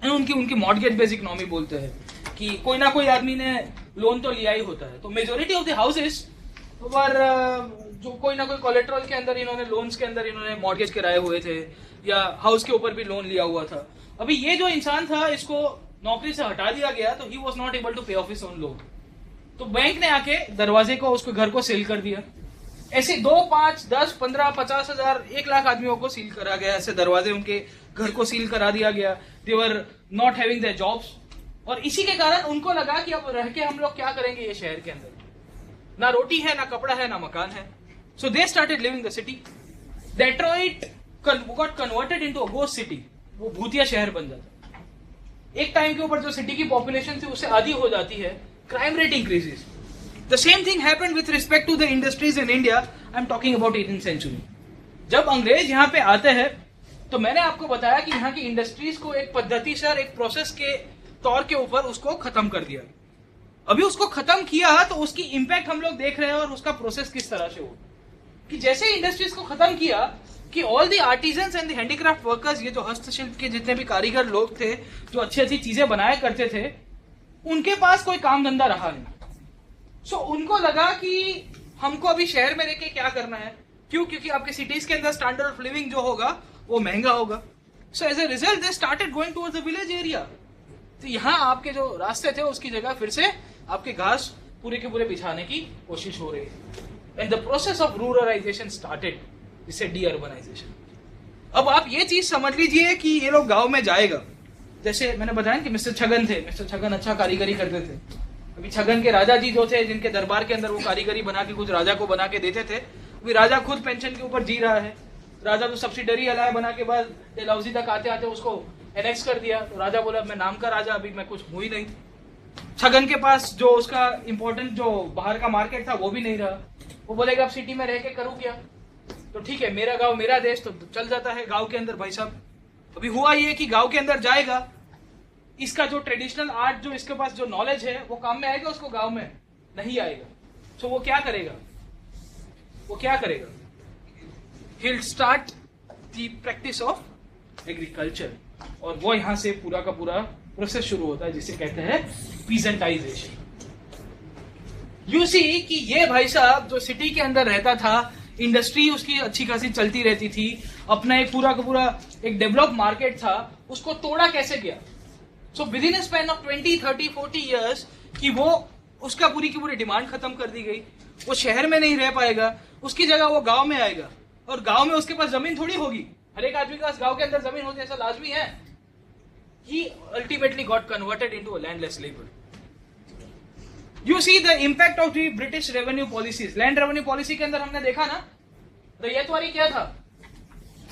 है, उनकी मॉर्गेज बेस्ड इकोनॉमी बोलते हैं कि कोई ना कोई आदमी ने लोन तो लिया ही होता है। तो मेजोरिटी ऑफ द हाउसेस पर जो कोई ना कोई कोलेट्रल के अंदर इन्होंने लोन्स के अंदर इन्होंने मॉर्गेज कराए हुए थे, या हाउस के ऊपर भी लोन लिया हुआ था। अभी ये जो इंसान था, इसको नौकरी से हटा दिया गया, तो he was not able to pay off his own loan. तो बैंक ने आके दरवाजे को, उसको घर को सील कर दिया। ऐसे 2, 5, 10, 15, 50,000, 1 लाख आदमियों को सील करा गया। ऐसे दरवाजे उनके घर को सील करा दिया गया। They were not having their jobs. और इसी के कारण उनको लगा कि अब रह के हम लोग क्या करेंगे ये शहर के अंदर, ना रोटी है, ना कपड़ा है, ना मकान है। So they started living the city. Detroit got converted into a ghost city. वो भूतिया शहर बन जाता है। एक टाइम के ऊपर जो सिटी की पॉपुलेशन थी उससे आधी हो जाती है, crime rate increases. The same thing happened with respect to the industries in India. I'm talking about 18th century. जब अंग्रेज यहाँ पे आते हैं, तो मैंने आपको बताया कि यहाँ की इंडस्ट्रीज को एक पद्धति से और एक प्रोसेस के तौर के ऊपर उसको खत्म कर दिया। अभी उसको खत्म किया तो उसकी इंपैक्ट हम लोग देख रहे हैं, और उसका प्रोसेस किस तरह से हो कि जैसे इंडस्ट्रीज को खत्म किया कि all the artisans and the handicraft workers, ये जो हस्तशिल्प के जितने भी कारीगर लोग थे जो अच्छी अच्छी चीजें बनाया करते थे, उनके पास कोई काम धंधा रहा नहीं। सो उनको लगा कि हमको अभी शहर में रह के क्या करना है। क्यों? क्योंकि आपके सिटीज के अंदर स्टैंडर्ड ऑफ लिविंग जो होगा वो महंगा होगा। So as a result they started going towards the village area. तो यहाँ आपके जो रास्ते थे उसकी जगह फिर से आपके घास पूरे के पूरे बिछाने की कोशिश हो रही है। And the process of ruralisation started, जिससे डी अर्बनाइजेशन। अब आप ये चीज समझ लीजिए कि ये लोग गाँव में जाएगा। जैसे मैंने बताया कि मिस्टर छगन थे, मिस्टर छगन अच्छा कारीगरी करते थे। अभी छगन के राजा जी जो थे, जिनके दरबार के अंदर वो कारीगरी बना के कुछ राजा को बना के देते थे, अभी राजा खुद पेंशन के ऊपर जी रहा है। राजा तो सब्सिडरी अलाय बना के बाद डलहौजी तक आते आते उसको एनेक्स कर दिया। तो राजा बोला मैं नाम का राजा, अभी मैं कुछ हूँ ही नहीं। छगन के पास जो उसका इंपॉर्टेंट जो बाहर का मार्केट था वो भी नहीं रहा। वो बोलेगा अब सिटी में रह के करूँ क्या? तो ठीक है, मेरा गाँव मेरा देश, तो चल जाता है गाँव के अंदर। भाई साहब, अभी हुआ ये कि गाँव के अंदर जाएगा, इसका जो ट्रेडिशनल आर्ट, जो इसके पास जो नॉलेज है, वो काम में आएगा, उसको गांव में नहीं आएगा। तो वो क्या करेगा? वो क्या करेगा? he'll start the practice of agriculture, और वो यहाँ से पूरा का पूरा प्रोसेस शुरू होता है जिसे कहते हैं पीजेंटाइजेशन। यू सी कि ये भाई साहब जो सिटी के अंदर रहता था, इंडस्ट्री उसकी अच्छी खासी चलती रहती थी, अपना एक पूरा का पूरा एक डेवलप मार्केट था, उसको तोड़ा कैसे गया? So with in span of 20, 30, 40 years कि वो उसका पूरी की पूरी डिमांड खत्म कर दी गई। वो शहर में नहीं रह पाएगा, उसकी जगह वो गांव में आएगा, और गांव में उसके पास जमीन थोड़ी होगी, हर एक आदमी के पास गांव के अंदर जमीन होगी ऐसा लाजमी है। He ultimately got converted into a landless labor. You see the impact of the British revenue policies. Land revenue policy के अंदर हमने देखा ना, रैयतवारी क्या था,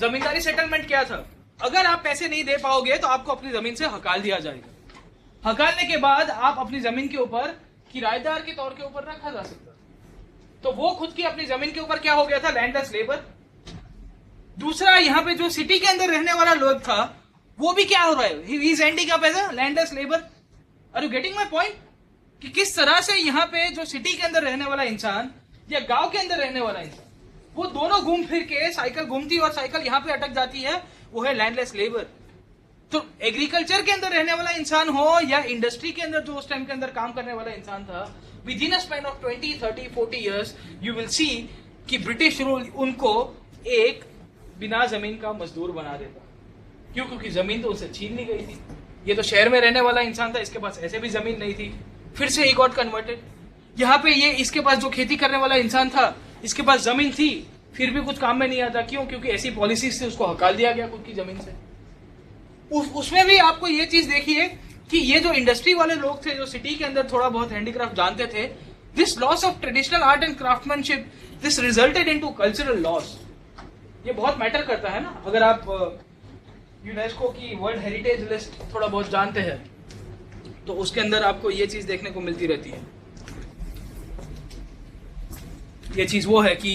जमींदारी सेटलमेंट क्या था। अगर आप पैसे नहीं दे पाओगे तो आपको अपनी जमीन से हकाल दिया जाएगा। हकालने के बाद आप अपनी जमीन के ऊपर किराएदार के तौर के ऊपर रखा जा सकता। तो वो खुद की अपनी जमीन के ऊपर क्या हो गया था? Landless labour. दूसरा, यहाँ पे जो सिटी के अंदर रहने वाला लोग था वो भी क्या हो रहा है? He is ending up as a landless labour. Are you getting my point? कि किस तरह से यहाँ पे जो सिटी के अंदर रहने वाला इंसान या गांव के अंदर रहने वाला इंसान, वो दोनों घूम फिर के साइकिल घूमती और साइकिल यहाँ पे अटक जाती है, वो है लैंडलेस लेबर। तो एग्रीकल्चर के अंदर रहने वाला इंसान हो या इंडस्ट्री के अंदर जो उस टाइम के अंदर काम करने वाला इंसान था, with in a span of 20, 30, 40 years you will see कि ब्रिटिश रूल उनको एक बिना जमीन का मजदूर बना देता। क्यों? क्योंकि जमीन तो उसे छीन ली गई थी। ये तो शहर में रहने वाला इंसान था, इसके पास ऐसे भी जमीन नहीं थी, फिर से ही गॉट कन्वर्टेड। यहाँ पे ये इसके पास जो खेती करने वाला इंसान था, इसके पास जमीन थी, फिर भी कुछ काम में नहीं आता। क्यों? क्योंकि ऐसी पॉलिसी से उसको हकाल दिया गया खुद की जमीन से। उसमें भी आपको ये चीज देखिए कि ये जो इंडस्ट्री वाले लोग थे, जो सिटी के अंदर थोड़ा बहुत हैंडीक्राफ्ट जानते थे, this loss of traditional art and craftsmanship, this resulted into cultural loss. ये बहुत मैटर करता है ना। अगर आप यूनेस्को की वर्ल्ड हेरिटेज लिस्ट थोड़ा बहुत जानते हैं तो उसके अंदर आपको ये चीज देखने को मिलती रहती है। ये चीज वो है कि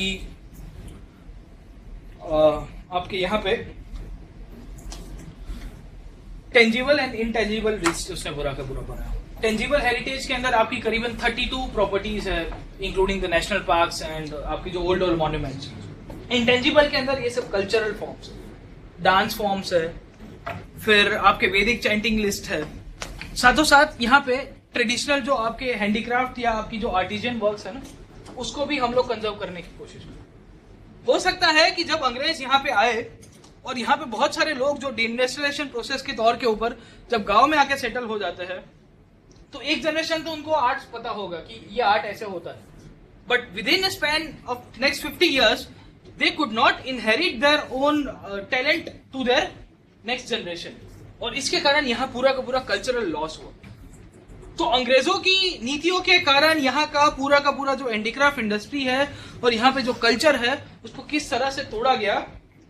आपके यहाँ पे टेंजिबल एंड इनटेंजिबल लिस्ट उसने बुरा का बुरा बना। टेंजिबल हेरिटेज के अंदर आपकी करीबन 32 प्रॉपर्टीज है, including the national parks and आपकी जो ओल्ड ओल्ड मॉन्यूमेंट्स। इंटेंजिबल के अंदर ये सब कल्चरल फॉर्म्स, डांस फॉर्म्स है, फिर आपके वैदिक चैंटिंग लिस्ट है, साथों साथ यहाँ पे ट्रेडिशनल जो आपके हैंडीक्राफ्ट या आपकी जो आर्टिजन वर्क्स है ना, उसको भी हम लोग कंजर्व करने की कोशिश करें। हो सकता है कि जब अंग्रेज यहाँ पे आए और यहाँ पे बहुत सारे लोग जो डिइंडस्ट्रियलाइजेशन प्रोसेस के तौर के ऊपर जब गांव में आके सेटल हो जाते हैं, तो एक जनरेशन तो उनको आर्ट पता होगा कि ये आर्ट ऐसे होता है, but with in span of next 50 years they could not inherit their own talent to their next generation, और इसके कारण यहाँ पूरा का पूरा कल्चरल लॉस हुआ। तो अंग्रेजों की नीतियों के कारण यहाँ का पूरा जो हैंडीक्राफ्ट इंडस्ट्री है और यहाँ पे जो कल्चर है उसको किस तरह से तोड़ा गया,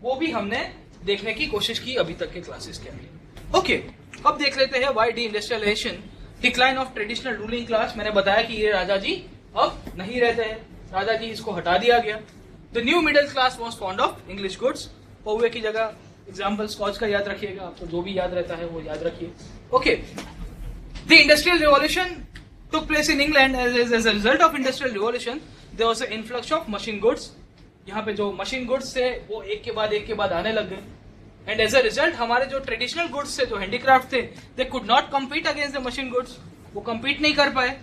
वो भी हमने देखने की कोशिश की अभी तक के क्लासेस के अंदर। ओके, अब देख लेते हैं why deindustrialization, decline of traditional ruling class. मैंने बताया कि ये राजा जी अब नहीं रहते हैं, राजा जी इसको हटा दिया गया। The new middle class was fond of English goods. पौवे की जगह एग्जाम्पल स्कॉच का याद रखिएगा, आपको जो भी याद रहता है वो याद रखिए। Okay, the industrial revolution took place in England. As a result of industrial revolution, there was an influx of machine goods. यहाँ पे जो मशीन गुड्स थे वो एक के बाद आने लग गए, एंड एज अ रिजल्ट हमारे जो ट्रेडिशनल गुड्स थे, जो हैंडीक्राफ्ट थे, they could not compete against the machine goods. वो कम्पीट नहीं कर पाए।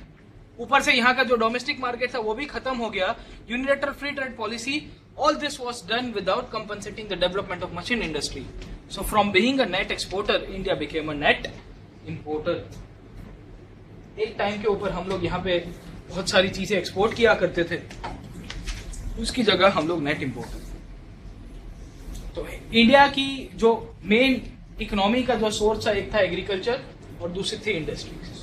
ऊपर से यहाँ का जो डोमेस्टिक मार्केट था वो भी खत्म हो गया। Unilateral free trade policy, all this was done without compensating the development of machine industry. So from being a net exporter, India became a net importer. एक टाइम के ऊपर हम लोग यहाँ पे बहुत सारी चीजें एक्सपोर्ट किया करते थे, उसकी जगह हम लोग नेट इंपोर्टर। तो इंडिया की जो मेन इकोनॉमी का जो सोर्स था, एक था एग्रीकल्चर और दूसरी थी इंडस्ट्रीज।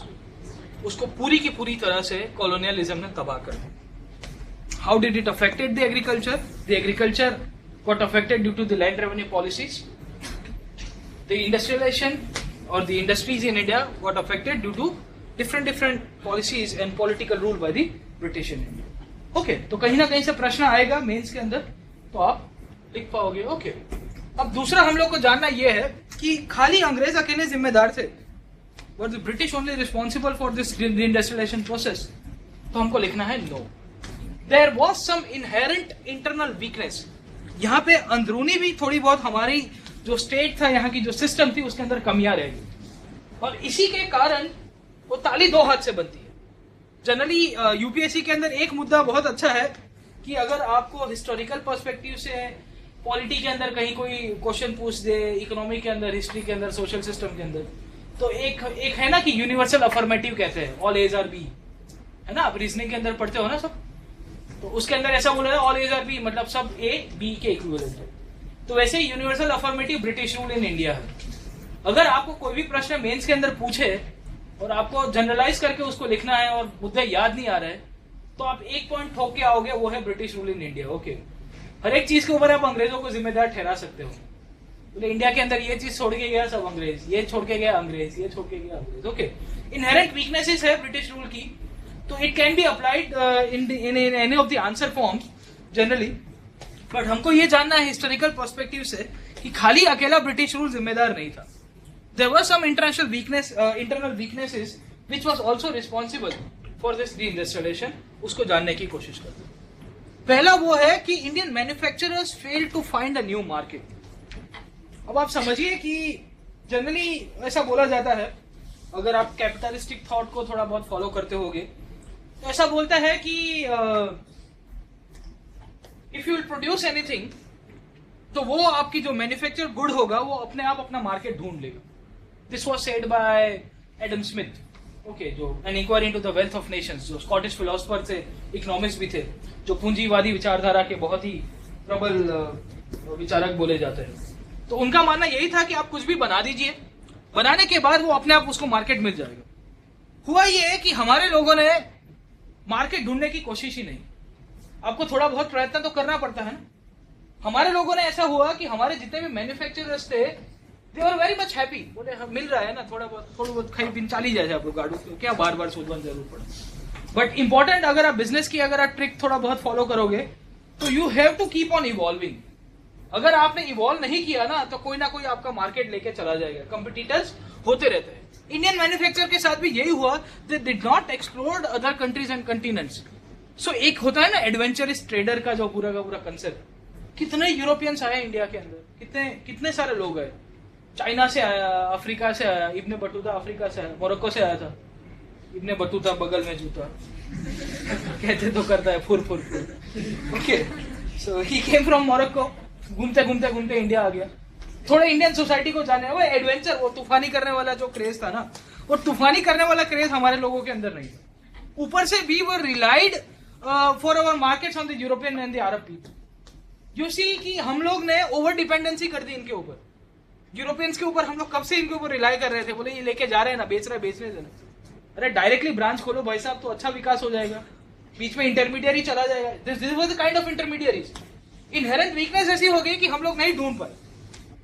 उसको पूरी की पूरी तरह से कॉलोनियलिज्म ने तबाह कर दिया। How did it affected the agriculture? The agriculture got affected due to the land revenue policies. The industrialization or the industries in India got affected due to different policies and political rule by the British in India. Okay, तो कहीं ना कहीं से प्रश्न आएगा mains के अंदर, तो आप लिख पाओगे। ओके, अब दूसरा हम लोग को जानना यह है कि खाली अंग्रेज अकेले जिम्मेदार थे, were the British only responsible for this industrialization process? तो हमको लिखना है no, there was some inherent internal weakness. यहाँ पे अंदरूनी भी थोड़ी बहुत हमारी जो स्टेट था, यहाँ की जो सिस्टम थी, उसके अंदर कमियां रह गई, और इसी के कारण वो ताली दो हाथ से बनती है। जनरली यूपीएससी के अंदर एक मुद्दा बहुत अच्छा है कि अगर आपको हिस्टोरिकल पर्सपेक्टिव से पॉलिटी के अंदर कहीं कोई क्वेश्चन पूछ दे, इकोनॉमी के अंदर, हिस्ट्री के अंदर, सोशल सिस्टम के अंदर, तो एक है ना कि यूनिवर्सल अफर्मेटिव कहते हैं, ऑल एज आर बी, है ना, आप रीजनिंग के अंदर पढ़ते हो ना सब, तो उसके अंदर ऐसा बोला है ऑल एज आर बी, मतलब सब ए बी के इक्विवेलेंट है। तो वैसे ही universal affirmative British rule in India है। अगर आपको कोई भी प्रश्न मेंस के अंदर पूछे और आपको जनरलाइज करके उसको लिखना है और मुद्दे याद नहीं आ रहे, तो आप एक पॉइंट ठोक के आओगे, वो है British rule in India. Okay, हर एक चीज के ऊपर आप अंग्रेजों को जिम्मेदार ठहरा सकते हो, बोले इंडिया के अंदर ये चीज छोड़ के गया सब अंग्रेज, ये छोड़ के गया अंग्रेज, ये छोड़ के गया अंग्रेज। ओके, इनहेरेंट वीकनेसेस है ब्रिटिश रूल की, तो it can be applied in any of the answer forms generally, but हमको ये जानना है हिस्टोरिकल पर्सपेक्टिव से कि खाली अकेला ब्रिटिश रूल जिम्मेदार नहीं था। There were some internal weaknesses which was also responsible for this deindustrialization, उसको जानने की कोशिश करते हैं। पहला वो है कि Indian manufacturers fail to find a new market. अब आप समझिए कि जनरली ऐसा बोला जाता है, अगर आप कैपिटलिस्टिक थॉट को थोड़ा बहुत फॉलो करते होगे, तो ऐसा बोलता है कि if you will produce anything, तो वो आपकी जो मैन्युफैक्चर गुड होगा वो अपने आप अपना मार्केट ढूंढ लेगा। This was said by Adam Smith, okay, जो an inquiry into the wealth of nations, जो स्कॉटिश फिलोसफर थे, इकोनॉमिस्ट भी थे, जो पूंजीवादी विचारधारा के बहुत ही प्रबल विचारक बोले जाते हैं। तो उनका मानना यही था कि आप कुछ भी बना दीजिए, बनाने के बाद वो अपने आप उसको मार्केट मिल जाएगा। हुआ ये कि हमारे लोगों ने मार्केट ढूंढने की कोशिश ही नहीं, आपको थोड़ा बहुत प्रयत्न तो करना पड़ता है ना। हमारे लोगों ने ऐसा हुआ कि हमारे जितने भी मैन्युफैक्चरर्स थे, they are very much happy, बोले हम मिल रहा है ना, थोड़ा बहुत खाई पिन चाली जाए आप लोग गाड़ू, क्या बार बार सोचवान जरूर पड़ा। बट इंपॉर्टेंट, अगर आप बिजनेस की अगर आप ट्रिक थोड़ा बहुत फॉलो करोगे, तो you have to keep on evolving. अगर आपने इवॉल्व नहीं किया ना, तो कोई ना कोई आपका मार्केट लेके चला जाएगा, कंपिटिटर्स होते रहते हैं। इंडियन मैन्युफैक्चर के साथ भी यही हुआ, they did not explore other countries and continents. So एक होता है ना एडवेंचरस ट्रेडर का जो पूरा का पूरा कंसेप्ट। कितने यूरोपियंस आए इंडिया के अंदर, कितने सारे लोग आए, चाइना से आया, अफ्रीका से आया, इब्ने बटूता अफ्रीका से आया, मोरक्को से आया था, इब्ने बटूता बगल में जूता कहते तो करता है फुर फुर फुर। Okay, so he came from Morocco, घूमते घूमते घूमते इंडिया आ गया। थोड़ा इंडियन सोसाइटी को जाने, वो एडवेंचर, वो तूफानी करने वाला जो क्रेज था ना, वो तूफानी करने वाला क्रेज हमारे लोगों के अंदर नहीं था। ऊपर से we were relied for our markets on the European and the Arab people. You see कि हम लोग ने ओवर डिपेंडेंसी कर दी इनके ऊपर, यूरोपियंस के ऊपर। हम लोग कब से इनके ऊपर रिलाई कर रहे थे, बोले ये लेके जा रहे हैं ना, बेच रहे देना। अरे डायरेक्टली ब्रांच खोलो भाई साहब, तो अच्छा विकास हो जाएगा, बीच में इंटरमीडियरी चला जाएगा। This was the kind of intermediaries. Inherent weakness ऐसी हो गई कि हम लोग नहीं ढूंढ पाए।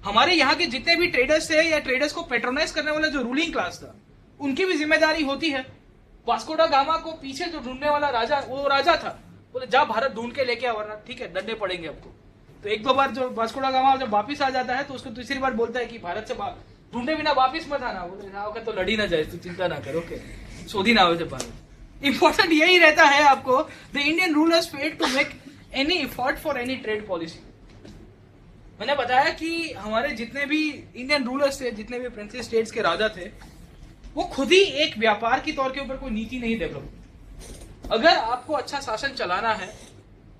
हमारे यहाँ के जितने भी ट्रेडर्स थे या ट्रेडर्स को पेट्रोनाइज करने वाला जो रूलिंग क्लास था, उनकी भी जिम्मेदारी होती है। वास्को दा गामा को पीछे जो ढूंढने वाला राजा, वो राजा था, बोले जा भारत ढूंढ के लेके आ, वरना ठीक है डंडे पड़ेंगे आपको। तो एक दो बार जो वास्को दा गामा जब वापिस आ जाता है, तो उसको तीसरी बार बोलता है कि भारत से ढूंढे बिना वापिस मत आना। बोले ना तो लड़ी ना जाए, तू चिंता ना करो, सोधी ना हो भारत। इंपॉर्टेंट यही रहता है आपको, the Indian rulers failed to make any effort for any trade policy. मैंने बताया कि हमारे जितने भी इंडियन रूलर्स थे, जितने भी प्रिंसेस स्टेट्स के राजा थे, वो खुद ही एक व्यापार के तौर के ऊपर कोई नीति नहीं डेवलप। अगर आपको अच्छा शासन चलाना है,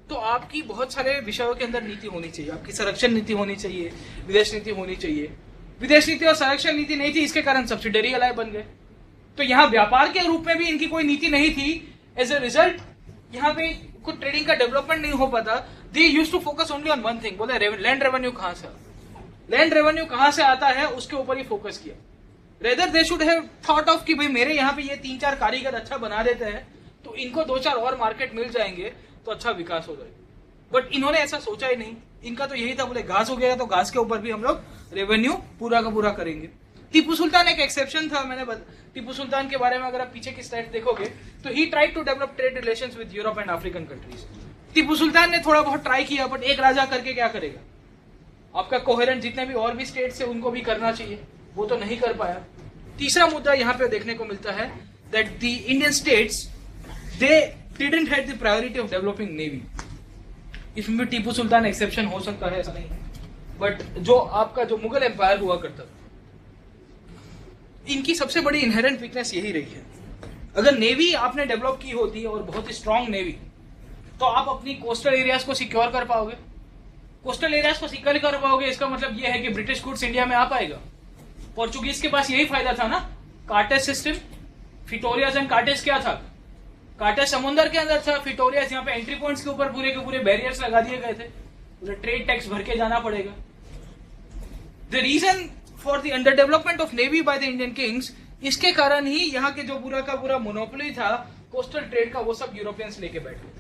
तो आपकी बहुत सारे विषयों के अंदर नीति होनी चाहिए। आपकी संरक्षण नीति होनी चाहिए, विदेश नीति होनी चाहिए। विदेश नीति और संरक्षण नीति नहीं थी, इसके कारण सब्सिडरी अलाय बन गए। तो यहाँ व्यापार के रूप में भी इनकी कोई नीति नहीं थी। एज ए रिजल्ट यहाँ पे कुछ ट्रेडिंग का डेवलपमेंट नहीं हो पाता। They used to focus only on one thing, बोले लैंड रेवेन्यू कहाँ से, लैंड रेवेन्यू कहाँ से आता है, उसके ऊपर ही फोकस किया। Rather they should have thought of कि भाई मेरे यहाँ पे ये 3-4 कारीगर अच्छा बना देते हैं, तो इनको 2-4 और मार्केट मिल जाएंगे, तो अच्छा विकास हो जाएगा। बट इन्होंने ऐसा सोचा ही नहीं। इनका तो यही था, बोले घास हो गया तो घास के ऊपर भी हम लोग रेवेन्यू पूरा का पूरा करेंगे। टीपू सुल्तान एक एक्सेप्शन था। टीपू सुल्तान के बारे में अगर आप पीछे की स्लाइड देखोगे, तो he tried to develop trade relations with Europe and African countries. Tipu Sultan ने थोड़ा बहुत ट्राई किया, बट एक राजा करके क्या करेगा। आपका कोहेरेंट जितने भी और भी स्टेट्स है उनको भी करना चाहिए, वो तो नहीं कर पाया। तीसरा मुद्दा यहाँ पे देखने को मिलता है that the Indian states they didn't had the priority of developing navy. इसमें भी टीपू सुल्तान एक्सेप्शन हो सकता है, ऐसा नहीं है, बट जो आपका जो मुगल एम्पायर हुआ करता था, इनकी सबसे बड़ी इनहेरेंट वीकनेस यही रही है। अगर नेवी आपने डेवलप की होती और बहुत ही स्ट्रांग नेवी, तो आप अपनी कोस्टल एरियाज को सिक्योर कर पाओगे। कोस्टल एरियाज को सिक्योर कर पाओगे, इसका मतलब यह है कि ब्रिटिश गुड्स इंडिया में आ पाएगा। पोर्चुगीज के पास यही फायदा था ना, कार्टेज सिस्टम। फिटोरियाज एंड कार्टेज क्या था? कार्टेज समुद्र के अंदर था, फिटोरियाज यहाँ पे एंट्री पॉइंट्स के ऊपर पूरे के पूरे बैरियर्स लगा दिए गए थे, पूरे ट्रेड टैक्स भर के जाना पड़ेगा। The reason for the under development of navy by the Indian kings, इसके कारण ही यहाँ के जो पूरा का पूरा मोनोपोली था कोस्टल ट्रेड का, वो सब यूरोपियंस लेके बैठे।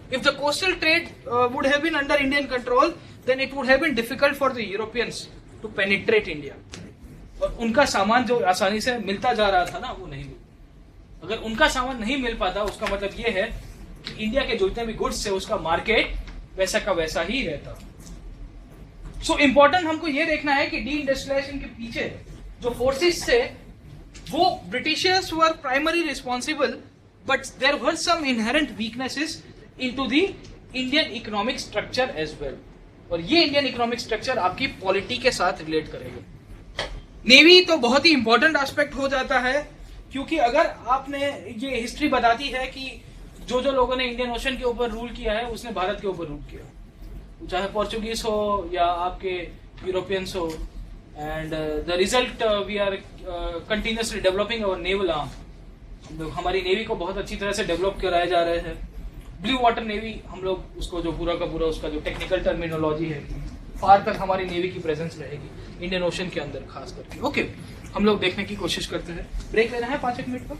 If the coastal trade would have been under Indian control, then it would have been difficult for the Europeans to penetrate India. और उनका सामान जो आसानी से मिलता जा रहा था ना, वो नहीं मिला। अगर उनका सामान नहीं मिल पाता, उसका मतलब ये है कि इंडिया के जितने भी गुड्स है उसका मार्केट वैसा का वैसा ही रहता। सो इम्पोर्टेंट हमको ये देखना है कि डी इंडस्ट्रियलाइजेशन के पीछे जो फोर्सेस थे, वो Britishers were primary responsible, but there were some inherent weaknesses into the Indian economic structure as well. और ये इंडियन इकोनॉमिक स्ट्रक्चर आपकी पॉलिटी के साथ रिलेट करेगा। नेवी तो बहुत ही इंपॉर्टेंट एस्पेक्ट हो जाता है, क्योंकि अगर आपने ये हिस्ट्री बताती है कि जो जो लोगों ने इंडियन ओशन के ऊपर रूल किया है, उसने भारत के ऊपर रूल किया, चाहे पोर्चुगीज हो या आपके यूरोपियंस हो। And the result we are continuously developing our naval arm. हम लोग हमारी नेवी को बहुत अच्छी तरह से डेवलप कराए जा रहे हैं। ब्लू वाटर नेवी, हम लोग उसको जो पूरा का पूरा उसका जो टेक्निकल टर्मिनोलॉजी है, फार तक हमारी नेवी की प्रेजेंस रहेगी इंडियन ओशन के अंदर खास करके। ओके, हम लोग देखने की कोशिश करते हैं। ब्रेक लेना है 5-1 मिनट का।